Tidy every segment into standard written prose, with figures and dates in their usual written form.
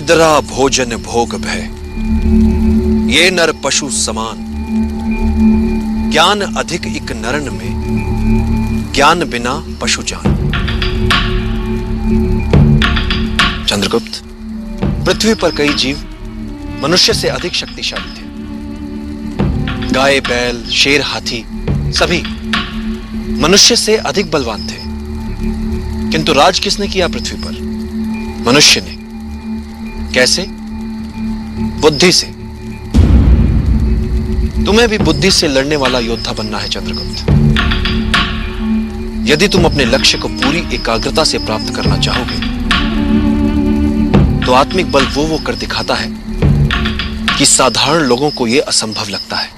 निद्रा भोजन भोग भय, ये नर पशु समान। ज्ञान अधिक इक नरन में, ज्ञान बिना पशु जान। चंद्रगुप्त, पृथ्वी पर कई जीव मनुष्य से अधिक शक्तिशाली थे। गाय, बैल, शेर, हाथी सभी मनुष्य से अधिक बलवान थे। किंतु राज किसने किया पृथ्वी पर? मनुष्य ने। कैसे? बुद्धि से। तुम्हें भी बुद्धि से लड़ने वाला योद्धा बनना है चंद्रगुप्त। यदि तुम अपने लक्ष्य को पूरी एकाग्रता से प्राप्त करना चाहोगे तो आत्मिक बल वो कर दिखाता है कि साधारण लोगों को यह असंभव लगता है।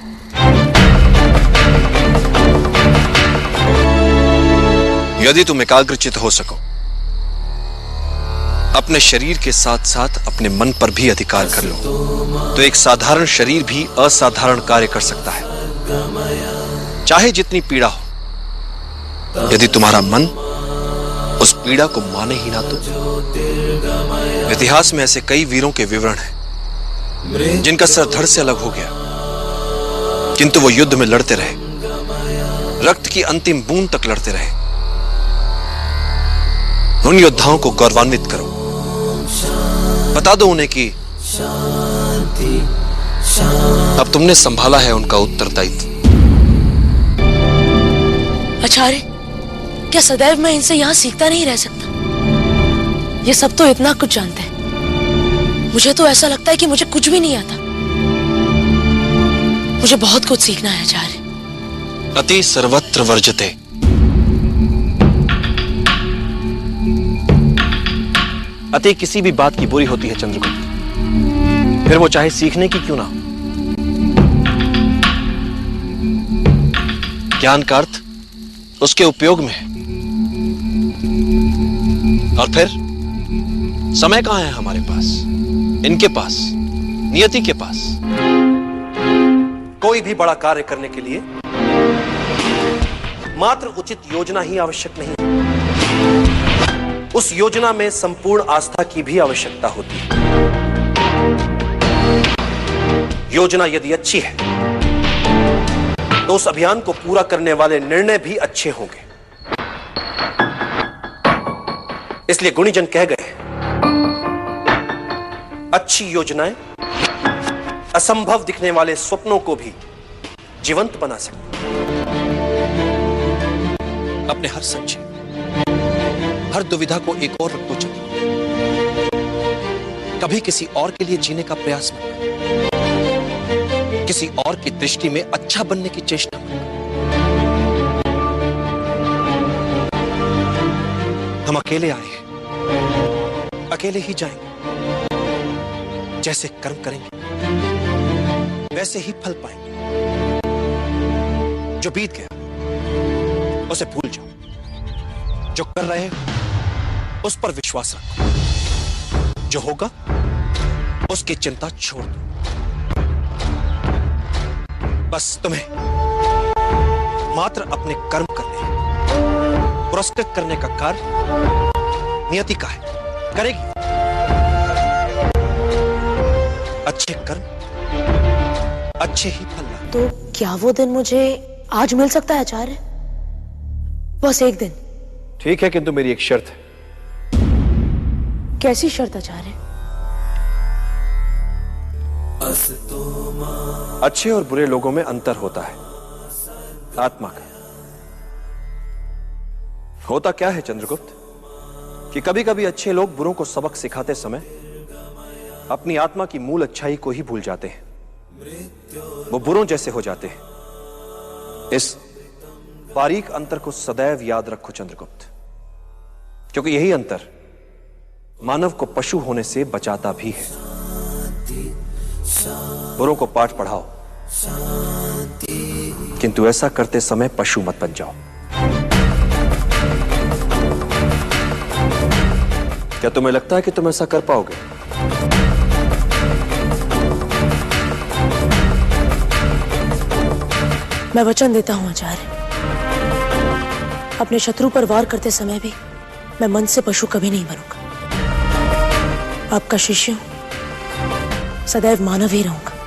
यदि तुम एकाग्रचित हो सको, अपने शरीर के साथ साथ अपने मन पर भी अधिकार कर लो, तो एक साधारण शरीर भी असाधारण कार्य कर सकता है, चाहे जितनी पीड़ा हो। यदि तुम्हारा मन उस पीड़ा को माने ही ना तो। इतिहास में ऐसे कई वीरों के विवरण हैं जिनका सर धड़ से अलग हो गया, किंतु वो युद्ध में लड़ते रहे, रक्त की अंतिम बूंद तक लड़ते रहे। उन योद्धाओं को गौरवान्वित करो, बता दो उन्हें कि अब तुमने संभाला है उनका उत्तरदायित्व। आचार्य, क्या सदैव मैं इनसे यहां सीखता नहीं रह सकता? ये सब तो इतना कुछ जानते हैं, मुझे तो ऐसा लगता है कि मुझे कुछ भी नहीं आता। मुझे बहुत कुछ सीखना है आचार्य। अति सर्वत्र वर्जते। अति किसी भी बात की बुरी होती है चंद्रगुप्त, फिर वो चाहे सीखने की क्यों ना हो। ज्ञान का अर्थ उसके उपयोग में है। और फिर समय कहां है हमारे पास, इनके पास, नियति के पास? कोई भी बड़ा कार्य करने के लिए मात्र उचित योजना ही आवश्यक नहीं, उस योजना में संपूर्ण आस्था की भी आवश्यकता होती है। योजना यदि अच्छी है तो उस अभियान को पूरा करने वाले निर्णय भी अच्छे होंगे। इसलिए गुणीजन कह गए, अच्छी योजनाएं असंभव दिखने वाले स्वप्नों को भी जीवंत बना सकती हैं। अपने हर संशय, हर दुविधा को एक और रख दो चंद्र। कभी किसी और के लिए जीने का प्रयास मत करो, किसी और की दृष्टि में अच्छा बनने की चेष्टा मत करो। हम अकेले आए हैं, अकेले ही जाएंगे। जैसे कर्म करेंगे वैसे ही फल पाएंगे। जो बीत गया उसे भूल जाओ, जो कर रहे हो उस पर विश्वास रखो, जो होगा उसकी चिंता छोड़ दो। बस तुम्हें मात्र अपने कर्म करने हैं। पुरस्कृत करने का कार्य नियति का है, करेगी। अच्छे कर्म अच्छे ही फल लाए। तो क्या वो दिन मुझे आज मिल सकता है आचार्य? बस एक दिन। ठीक है, किंतु मेरी एक शर्त है। कैसी शर्त आचार्य? अच्छे और बुरे लोगों में अंतर होता है, आत्मा का। होता क्या है चंद्रगुप्त कि कभी कभी अच्छे लोग बुरों को सबक सिखाते समय अपनी आत्मा की मूल अच्छाई को ही भूल जाते हैं। वो बुरों जैसे हो जाते हैं। इस बारीक अंतर को सदैव याद रखो चंद्रगुप्त, क्योंकि यही अंतर मानव को पशु होने से बचाता भी है। बुरों को पाठ पढ़ाओ, किंतु ऐसा करते समय पशु मत बन जाओ। क्या तुम्हें लगता है कि तुम ऐसा कर पाओगे? मैं वचन देता हूं आचार्य, अपने शत्रु पर वार करते समय भी मैं मन से पशु कभी नहीं बनूंगा। आपका शिष्य हूं, सदैव मानव ही रहूंगा।